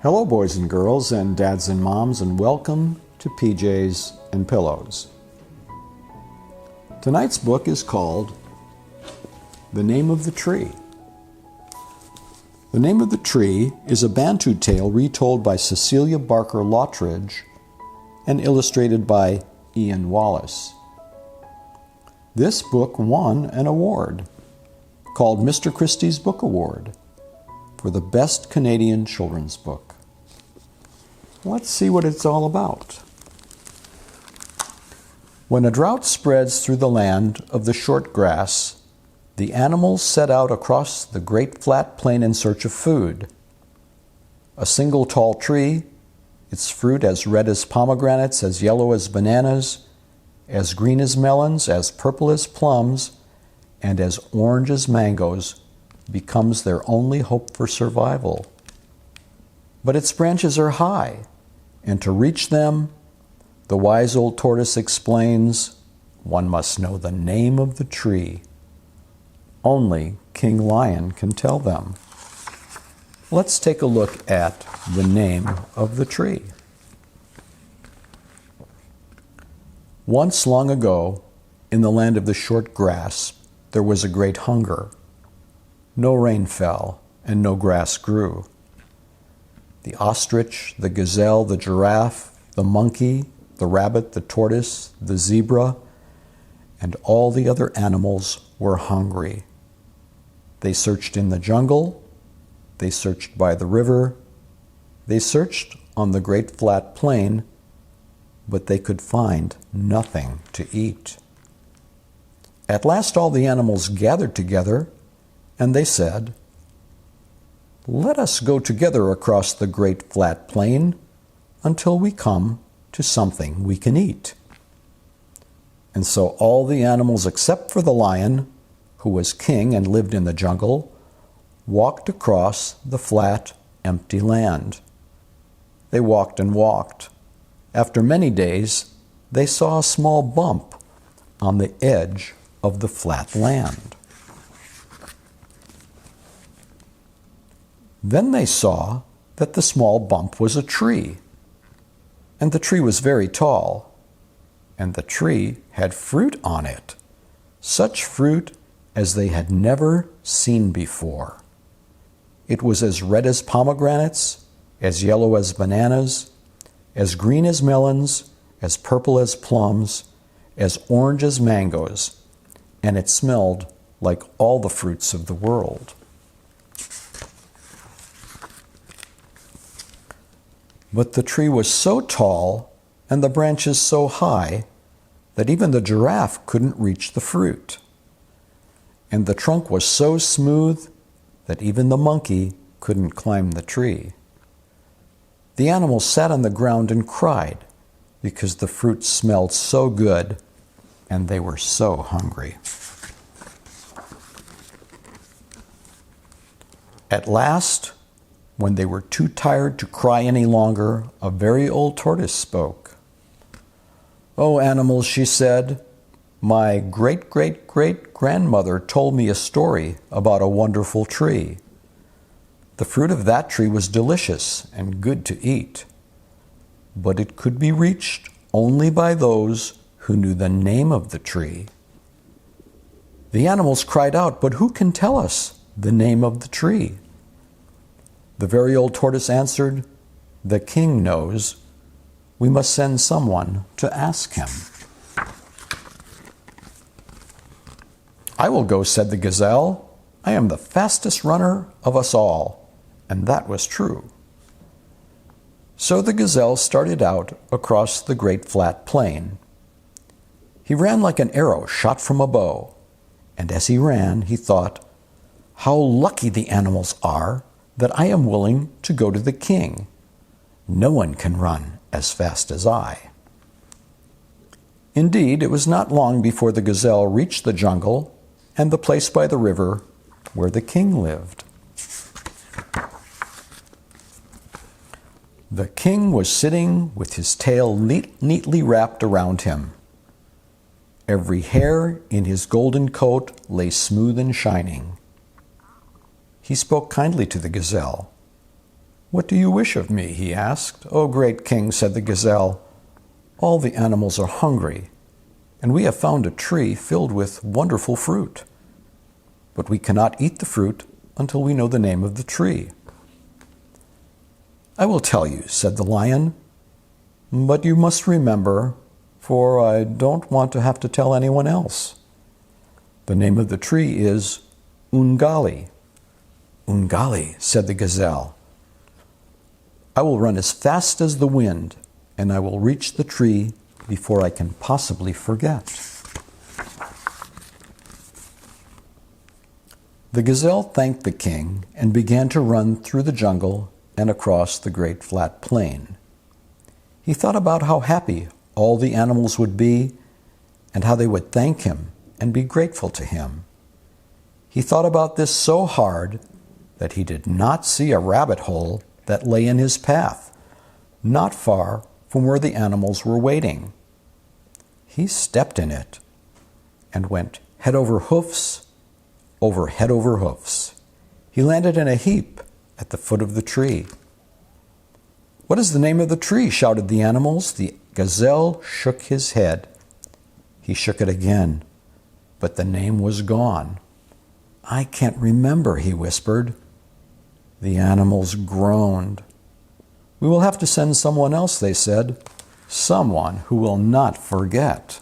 Hello, boys and girls, and dads and moms, and welcome to PJs and Pillows. Tonight's book is called The Name of the Tree. The Name of the Tree is a Bantu tale retold by Celia Barker Lottridge and illustrated by Ian Wallace. This book won an award called Mr. Christie's Book Award for the Best Canadian Children's Book. Let's see what it's all about. When a drought spreads through the land of the short grass, the animals set out across the great flat plain in search of food. A single tall tree, its fruit as red as pomegranates, as yellow as bananas, as green as melons, as purple as plums, and as orange as mangoes, becomes their only hope for survival. But its branches are high, and to reach them, the wise old tortoise explains, one must know the name of the tree. Only King Lion can tell them. Let's take a look at the name of the tree. Once long ago, in the land of the short grass, there was a great hunger. No rain fell, and no grass grew. The ostrich, the gazelle, the giraffe, the monkey, the rabbit, the tortoise, the zebra, and all the other animals were hungry. They searched in the jungle, they searched by the river, they searched on the great flat plain, but they could find nothing to eat. At last all the animals gathered together, and they said, "Let us go together across the great flat plain until we come to something we can eat." And so all the animals except for the lion, who was king and lived in the jungle, walked across the flat, empty land. They walked and walked. After many days, they saw a small bump on the edge of the flat land. Then they saw that the small bump was a tree, and the tree was very tall, and the tree had fruit on it, such fruit as they had never seen before. It was as red as pomegranates, as yellow as bananas, as green as melons, as purple as plums, as orange as mangoes, and it smelled like all the fruits of the world. But the tree was so tall and the branches so high that even the giraffe couldn't reach the fruit. And the trunk was so smooth that even the monkey couldn't climb the tree. The animals sat on the ground and cried because the fruit smelled so good and they were so hungry. At last, when they were too tired to cry any longer, a very old tortoise spoke. "Oh, animals," she said, "my great-great-great-grandmother told me a story about a wonderful tree. The fruit of that tree was delicious and good to eat, but it could be reached only by those who knew the name of the tree." The animals cried out, "But who can tell us the name of the tree?" The very old tortoise answered, "The king knows. We must send someone to ask him." "I will go," said the gazelle. "I am the fastest runner of us all." And that was true. So the gazelle started out across the great flat plain. He ran like an arrow shot from a bow, and as he ran, he thought, "How lucky the animals are that I am willing to go to the king. No one can run as fast as I." Indeed, it was not long before the gazelle reached the jungle and the place by the river where the king lived. The king was sitting with his tail neatly wrapped around him. Every hair in his golden coat lay smooth and shining. He spoke kindly to the gazelle. "What do you wish of me?" he asked. "O great king," said the gazelle, "all the animals are hungry, and we have found a tree filled with wonderful fruit. But we cannot eat the fruit until we know the name of the tree." "I will tell you," said the lion, "but you must remember, for I don't want to have to tell anyone else. The name of the tree is Ungali." "Ungali," said the gazelle. "I will run as fast as the wind, and I will reach the tree before I can possibly forget." The gazelle thanked the king and began to run through the jungle and across the great flat plain. He thought about how happy all the animals would be and how they would thank him and be grateful to him. He thought about this so hard that he did not see a rabbit hole that lay in his path, not far from where the animals were waiting. He stepped in it and went head over hoofs, over head over hoofs. He landed in a heap at the foot of the tree. "What is the name of the tree?" shouted the animals. The gazelle shook his head. He shook it again, but the name was gone. "I can't remember," he whispered. The animals groaned. "We will have to send someone else," they said. "Someone who will not forget."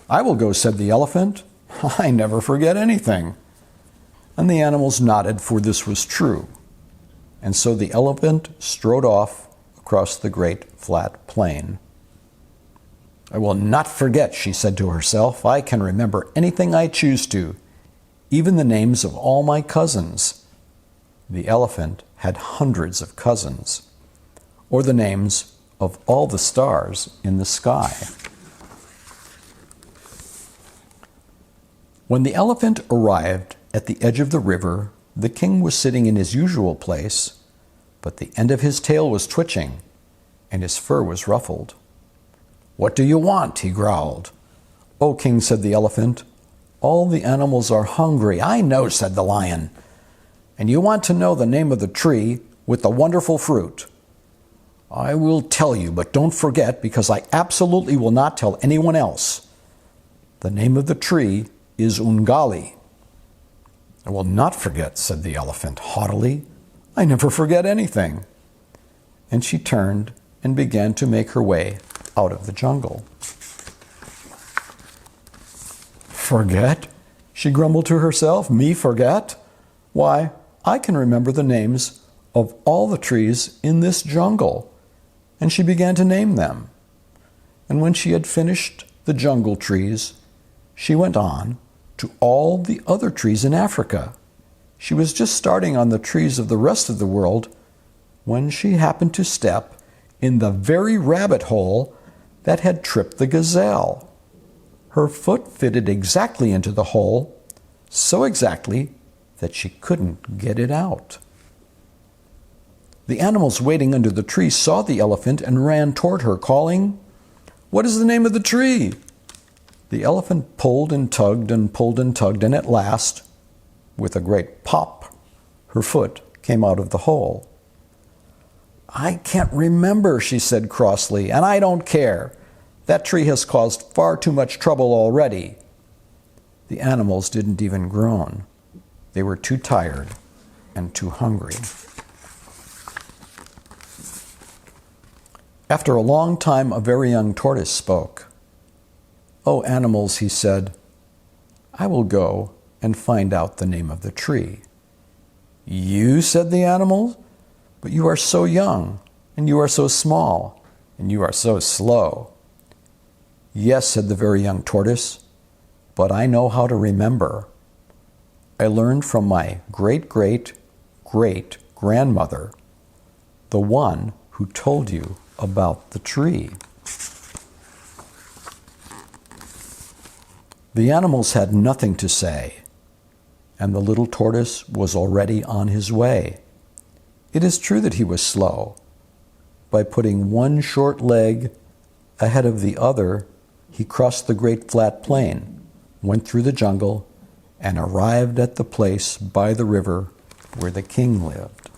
"I will go," said the elephant. "I never forget anything." And the animals nodded, for this was true. And so the elephant strode off across the great flat plain. "I will not forget," she said to herself. "I can remember anything I choose to, even the names of all my cousins." The elephant had hundreds of cousins, or the names of all the stars in the sky. When the elephant arrived at the edge of the river, the king was sitting in his usual place, but the end of his tail was twitching, and his fur was ruffled. "What do you want?" he growled. "O king," said the elephant, "all the animals are hungry." "I know," said the lion. "And you want to know the name of the tree with the wonderful fruit." "I will tell you, but don't forget, because I absolutely will not tell anyone else. The name of the tree is Ungali." "I will not forget," said the elephant haughtily. "I never forget anything." And she turned and began to make her way out of the jungle. "Forget?" she grumbled to herself. "Me forget? Why, I can remember the names of all the trees in this jungle." And she began to name them. And when she had finished the jungle trees, she went on to all the other trees in Africa. She was just starting on the trees of the rest of the world when she happened to step in the very rabbit hole that had tripped the gazelle. Her foot fitted exactly into the hole, so exactly that she couldn't get it out. The animals waiting under the tree saw the elephant and ran toward her, calling, "What is the name of the tree?" The elephant pulled and tugged and pulled and tugged, and at last, with a great pop, her foot came out of the hole. "I can't remember," she said crossly, "and I don't care. That tree has caused far too much trouble already." The animals didn't even groan. They were too tired and too hungry. After a long time, a very young tortoise spoke. "O animals," he said, "I will go and find out the name of the tree." "You?" said the animals, "but you are so young, and you are so small, and you are so slow." "Yes," said the very young tortoise, "but I know how to remember. I learned from my great-great-great-grandmother, the one who told you about the tree." The animals had nothing to say, and the little tortoise was already on his way. It is true that he was slow. By putting one short leg ahead of the other, he crossed the great flat plain, went through the jungle, and arrived at the place by the river where the king lived.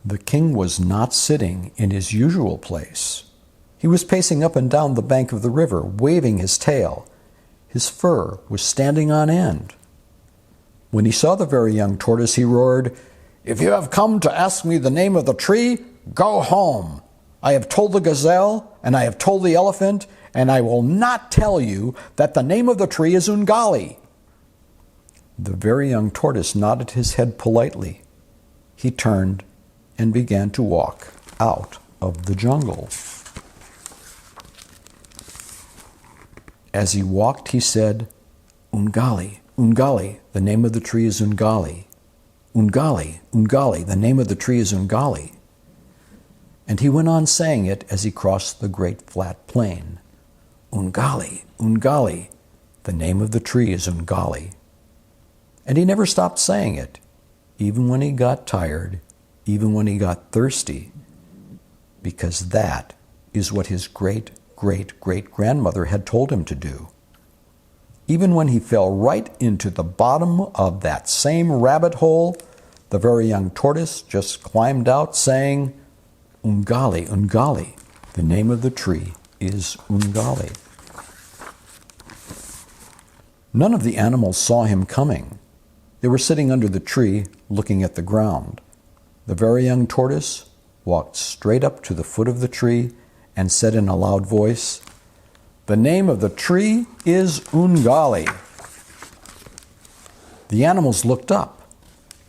The king was not sitting in his usual place. He was pacing up and down the bank of the river, waving his tail. His fur was standing on end. When he saw the very young tortoise, he roared, "If you have come to ask me the name of the tree, go home. I have told the gazelle, and I have told the elephant, and I will not tell you that the name of the tree is Ungali." The very young tortoise nodded his head politely. He turned and began to walk out of the jungle. As he walked, he said, "Ungali, Ungali, the name of the tree is Ungali. Ungali, Ungali, the name of the tree is Ungali." And he went on saying it as he crossed the great flat plain. "Ungali, Ungali, the name of the tree is Ungali." And he never stopped saying it, even when he got tired, even when he got thirsty, because that is what his great-great-great-grandmother had told him to do. Even when he fell right into the bottom of that same rabbit hole, the very young tortoise just climbed out saying, "Ungali, Ungali, the name of the tree is Ungali." None of the animals saw him coming. They were sitting under the tree, looking at the ground. The very young tortoise walked straight up to the foot of the tree and said in a loud voice, "The name of the tree is Ungali." The animals looked up.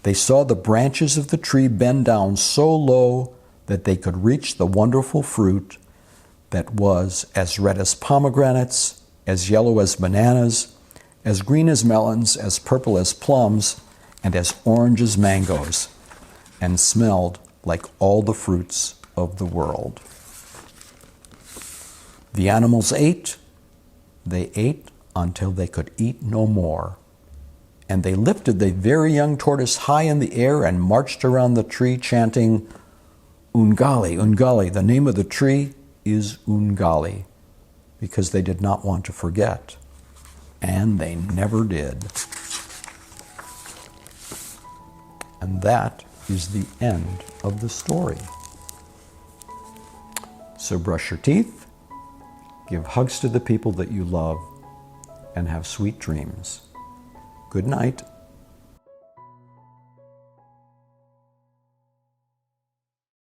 They saw the branches of the tree bend down so low that they could reach the wonderful fruit that was as red as pomegranates, as yellow as bananas, as green as melons, as purple as plums, and as orange as mangoes, and smelled like all the fruits of the world. The animals ate. They ate until they could eat no more. And they lifted the very young tortoise high in the air and marched around the tree chanting, "Ungali, Ungali, the name of the tree is Ungali," because they did not want to forget. And they never did. And that is the end of the story. So brush your teeth, give hugs to the people that you love, and have sweet dreams. Good night.